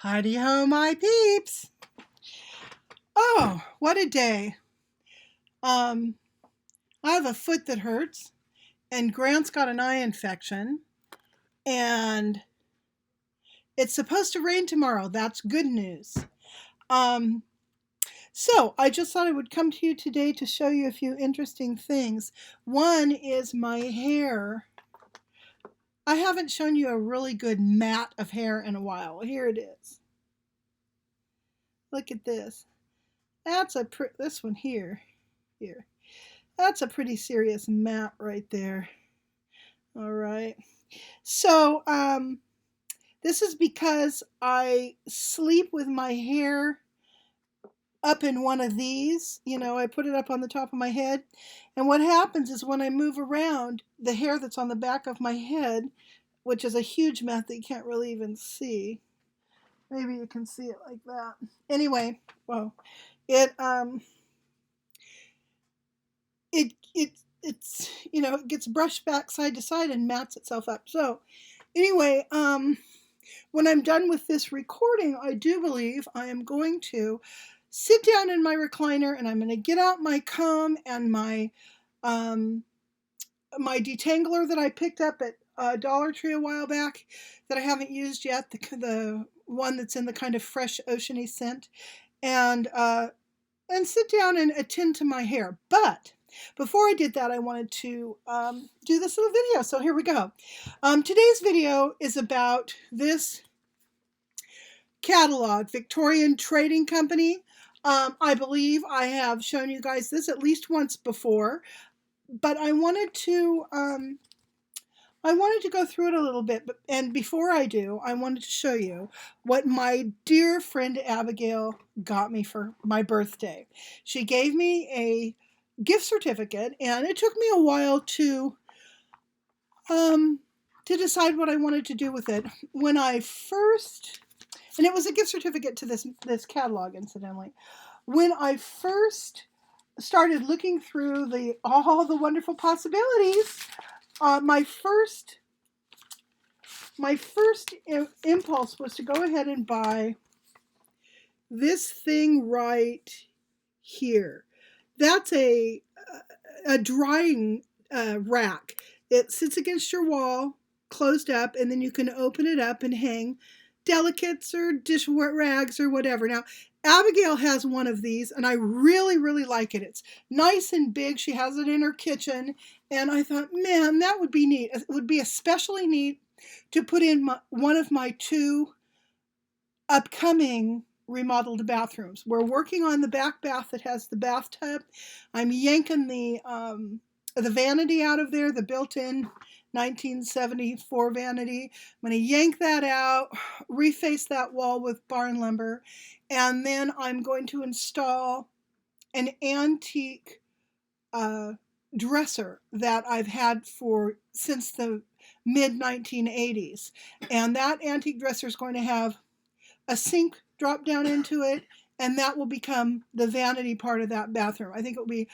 Heidi ho, my peeps. Oh, what a day. I have a foot that hurts, and Grant's got an eye infection, and it's supposed to rain tomorrow. That's good news. Um, so I just thought I would come to you today to show you a few interesting things. One is my hair. I haven't shown you a really good mat of hair in a while. Here it is. Look at this. That's this one here. That's a pretty serious mat right there. All right. So, this is because I sleep with my hair up in one of these. I put it up on the top of my head. And what happens is when I move around, the hair that's on the back of my head, which is a huge mat that you can't really even see. Maybe you can see it like that. Anyway, well, it it gets brushed back side to side and mats itself up. So anyway, when I'm done with this recording, I do believe I am going to sit down in my recliner and I'm going to get out my comb and my detangler that I picked up at Dollar Tree a while back that I haven't used yet, the one that's in the kind of fresh oceany scent, and sit down and attend to my hair. But before I did that, I wanted to do this little video. So here we go. Today's video is about this catalog, Victorian Trading Company. I believe I have shown you guys this at least once before, but I wanted to go through it a little bit. And before I do, I wanted to show you what my dear friend Abigail got me for my birthday. She gave me a gift certificate, and it took me a while to decide what I wanted to do with it. And it was a gift certificate to this catalog, incidentally. When I first started looking through all the wonderful possibilities, my first impulse was to go ahead and buy this thing right here. That's a drying rack. It sits against your wall, closed up, and then you can open it up and hang delicates or dish rags or whatever. Now, Abigail has one of these, and I really, really like it. It's nice and big. She has it in her kitchen, and I thought, man, that would be neat. It would be especially neat to put in one of my two upcoming remodeled bathrooms. We're working on the back bath that has the bathtub. I'm yanking the vanity out of there, the built-in 1974 vanity. I'm going to yank that out, reface that wall with barn lumber, and then I'm going to install an antique dresser that I've had since the mid-1980s. And that antique dresser is going to have a sink drop down into it, and that will become the vanity part of that bathroom. I think it will be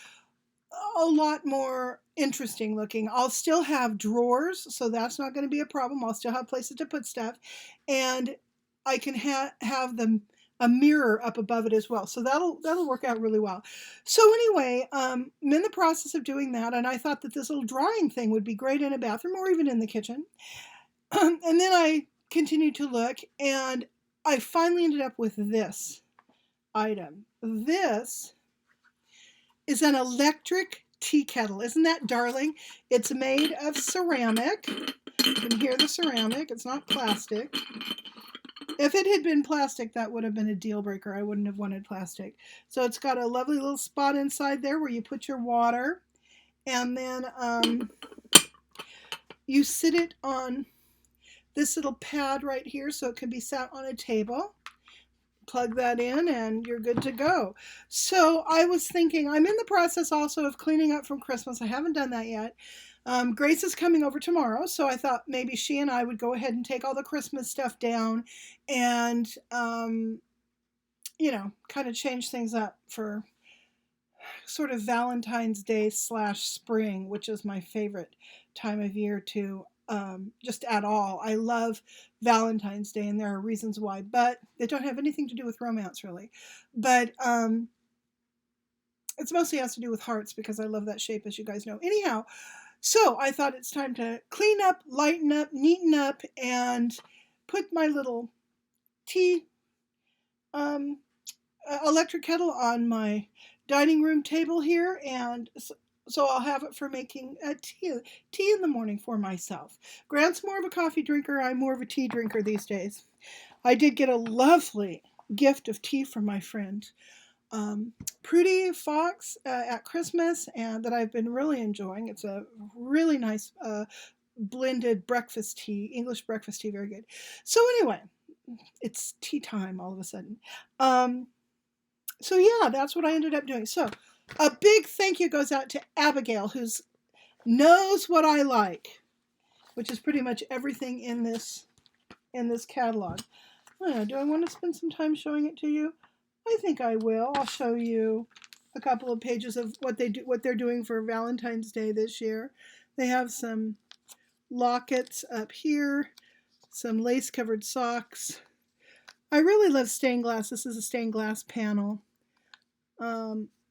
a lot more interesting looking. I'll still have drawers, so that's not going to be a problem. I'll still have places to put stuff, and I can have a mirror up above it as well. So that'll work out really well. So anyway, I'm in the process of doing that, and I thought that this little drying thing would be great in a bathroom or even in the kitchen. And then I continued to look, and I finally ended up with this item. This is an electric tea kettle. Isn't that darling? It's made of ceramic. You can hear the ceramic. It's not plastic. If it had been plastic, that would have been a deal breaker. I wouldn't have wanted plastic. So it's got a lovely little spot inside there where you put your water, and then you sit it on this little pad right here so it can be sat on a table. Plug that in and you're good to go. So I was thinking, I'm in the process also of cleaning up from Christmas. I haven't done that yet. Grace is coming over tomorrow, so I thought maybe she and I would go ahead and take all the Christmas stuff down and, kind of change things up for sort of Valentine's Day / spring, which is my favorite time of year to just at all. I love Valentine's Day, and there are reasons why, but they don't have anything to do with romance, really. But it's mostly has to do with hearts because I love that shape, as you guys know. Anyhow, so I thought it's time to clean up, lighten up, neaten up, and put my little tea um, electric kettle on my dining room table here, and so I'll have it for making a tea in the morning for myself. Grant's more of a coffee drinker. I'm more of a tea drinker these days. I did get a lovely gift of tea from my friend Prudy Fox at Christmas, and that I've been really enjoying. It's a really nice blended breakfast tea, English breakfast tea, very good. So anyway, it's tea time all of a sudden. So yeah, that's what I ended up doing. So a big thank you goes out to Abigail, who knows what I like, which is pretty much everything in this catalog. Do I want to spend some time showing it to you? I think I will. I'll show you a couple of pages of what they're doing for Valentine's Day this year. They have some lockets up here, some lace-covered socks. I really love stained glass. This is a stained glass panel.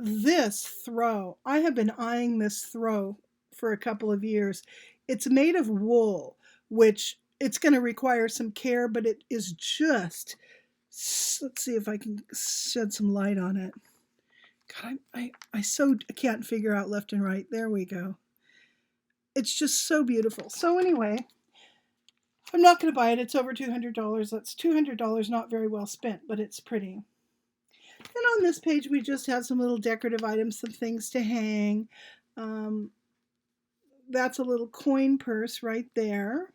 This throw, I have been eyeing this throw for a couple of years. It's made of wool, which it's going to require some care, but it is just, let's see if I can shed some light on it. God, I so can't figure out left and right. There we go. It's just so beautiful. So anyway, I'm not going to buy it. It's over $200. That's $200 not very well spent, but it's pretty. And on this page, we just have some little decorative items, some things to hang. That's a little coin purse right there.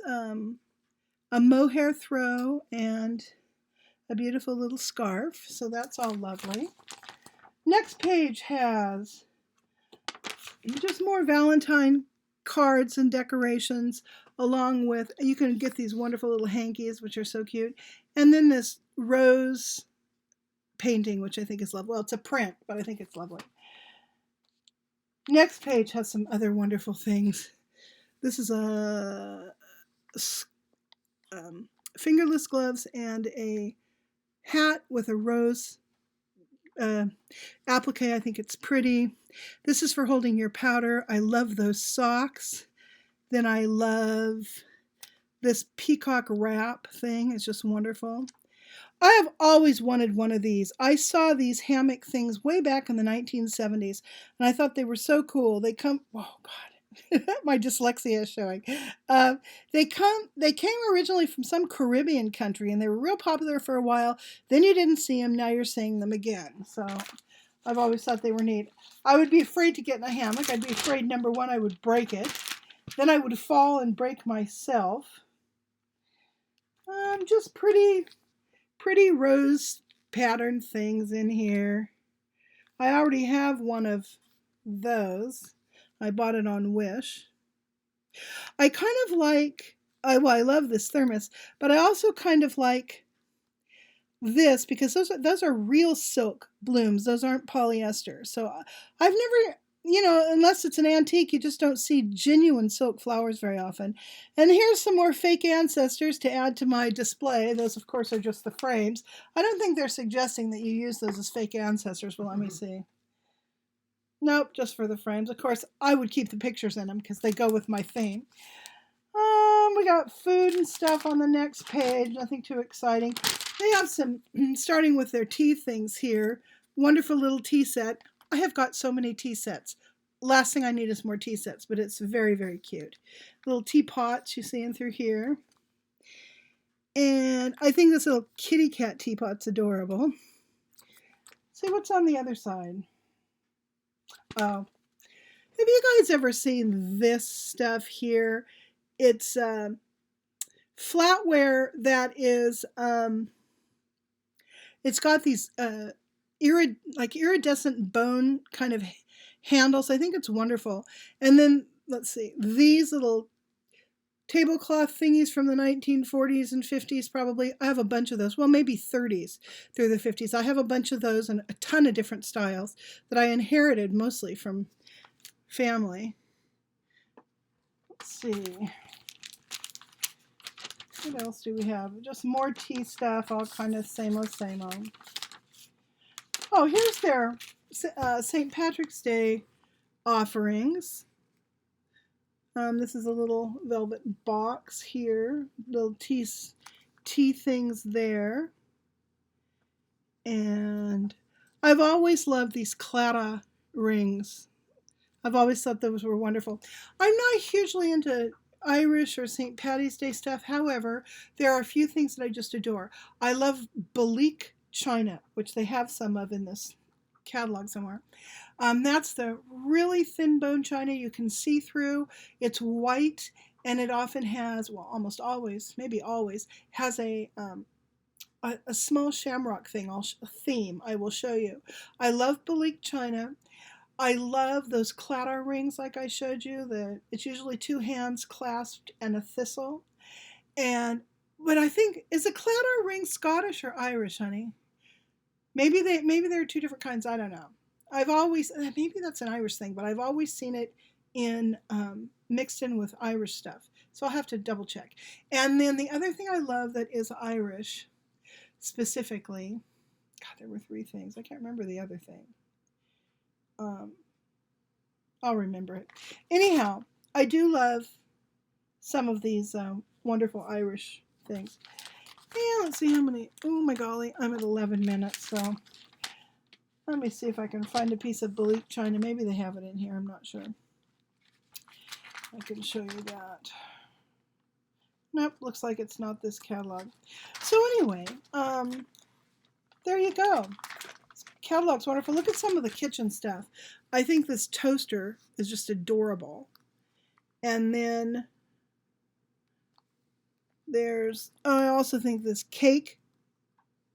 A mohair throw and a beautiful little scarf. So that's all lovely. Next page has just more Valentine cards and decorations, along with, you can get these wonderful little hankies, which are so cute. And then this rose painting, which I think is lovely. Well, it's a print, but I think it's lovely. Next page has some other wonderful things. This is a fingerless gloves and a hat with a rose applique. I think it's pretty. This is for holding your powder. I love those socks. Then I love this peacock wrap thing. It's just wonderful. I have always wanted one of these. I saw these hammock things way back in the 1970s, and I thought they were so cool. They come, oh God, my dyslexia is showing. They came originally from some Caribbean country, and they were real popular for a while. Then you didn't see them. Now you're seeing them again. So I've always thought they were neat. I would be afraid to get in a hammock. I'd be afraid, number one, I would break it. Then I would fall and break myself. Just pretty rose pattern things in here. I already have one of those. I bought it on Wish. I kind of like, I love this thermos, but I also kind of like this because those are real silk blooms. Those aren't polyester. So I've never, unless it's an antique, you just don't see genuine silk flowers very often. And here's some more fake ancestors to add to my display. Those, of course, are just the frames. I don't think they're suggesting that you use those as fake ancestors, but let me see. Nope, just for the frames. Of course, I would keep the pictures in them because they go with my theme. We got food and stuff on the next page. Nothing too exciting. They have some, starting with their tea things here. Wonderful little tea set. I have got so many tea sets. Last thing I need is more tea sets, but it's very, very cute. Little teapots you see in through here. And I think this little kitty cat teapot's adorable. See what's on the other side. Oh, have you guys ever seen this stuff here? It's flatware that is, it's got these iridescent bone kind of handles. I think it's wonderful. And then, let's see, these little tablecloth thingies from the 1940s and 50s probably. I have a bunch of those. Well, maybe 30s through the 50s. I have a bunch of those and a ton of different styles that I inherited mostly from family. let's see. What else do we have? Just more tea stuff, all kind of same old, same old. Oh, here's their St. Patrick's Day offerings. This is a little velvet box here, little tea things there. And I've always loved these Clara rings. I've always thought those were wonderful. I'm not hugely into Irish or St. Patty's Day stuff. However, there are a few things that I just adore. I love Balik china, which they have some of in this catalog somewhere. That's the really thin bone china you can see through. It's white, and it often has, well, almost always, maybe always, has a small shamrock theme I will show you. I love Balik china. I love those Clara rings like I showed you. It's usually two hands clasped and a thistle. But I think, is a Clara ring Scottish or Irish, honey? Maybe there are two different kinds. I don't know. I've always, maybe that's an Irish thing, but I've always seen it in mixed in with Irish stuff. So I'll have to double check. And then the other thing I love that is Irish, specifically, God, there were three things. I can't remember the other thing. I'll remember it. Anyhow, I do love some of these wonderful Irish things. And let's see how many. Oh my golly, I'm at 11 minutes, so let me see if I can find a piece of Balik china. Maybe they have it in here. I'm not sure. I can show you that. Nope, looks like it's not this catalog. So anyway, there you go. Catalog's wonderful. Look at some of the kitchen stuff. I think this toaster is just adorable. And then I also think this cake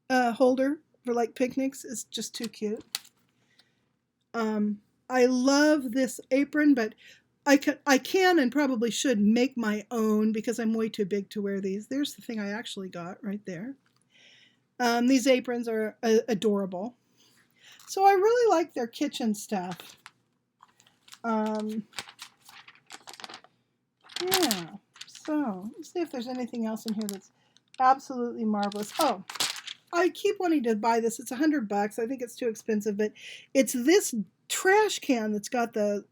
holder for like picnics is just too cute. I love this apron, but I can and probably should make my own because I'm way too big to wear these. There's the thing I actually got right there. These aprons are adorable. So I really like their kitchen stuff. Yeah. So let's see if there's anything else in here that's absolutely marvelous. Oh, I keep wanting to buy this. It's $100. I think it's too expensive, but it's this trash can that's got the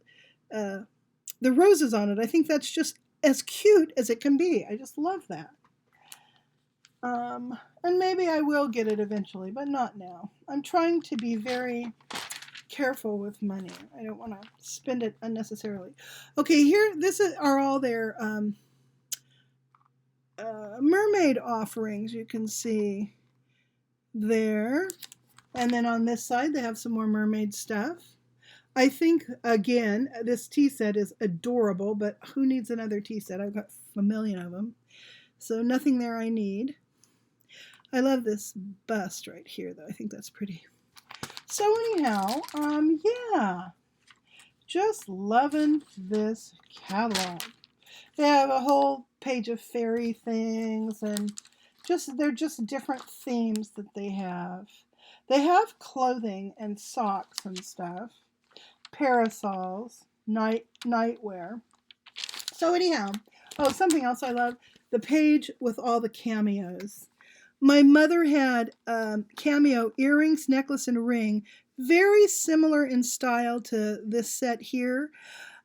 roses on it. I think that's just as cute as it can be. I just love that. And maybe I will get it eventually, but not now. I'm trying to be very careful with money. I don't want to spend it unnecessarily. Okay, here, are all their mermaid offerings. You can see there. And then on this side, they have some more mermaid stuff. I think, again, this tea set is adorable, but who needs another tea set? I've got a million of them. So nothing there I need. I love this bust right here, though. I think that's pretty. So anyhow, yeah, just loving this catalog. They have a whole page of fairy things, and they're just different themes that they have. They have clothing and socks and stuff, parasols, nightwear. So anyhow, oh, something else I love, the page with all the cameos. My mother had cameo earrings, necklace, and ring, very similar in style to this set here.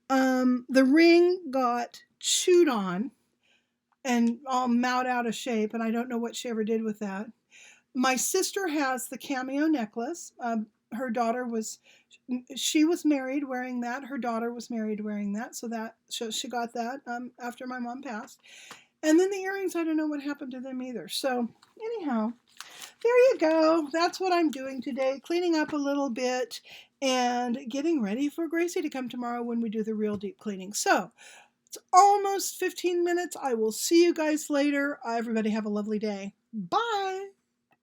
The ring got chewed on and all mowed out of shape, and I don't know what she ever did with that. My sister has the cameo necklace. Her daughter was married wearing that. Her daughter was married wearing that, so she got that after my mom passed. And then the earrings, I don't know what happened to them either. So anyhow, there you go. That's what I'm doing today, cleaning up a little bit and getting ready for Gracie to come tomorrow when we do the real deep cleaning. So it's almost 15 minutes. I will see you guys later. Everybody have a lovely day. Bye.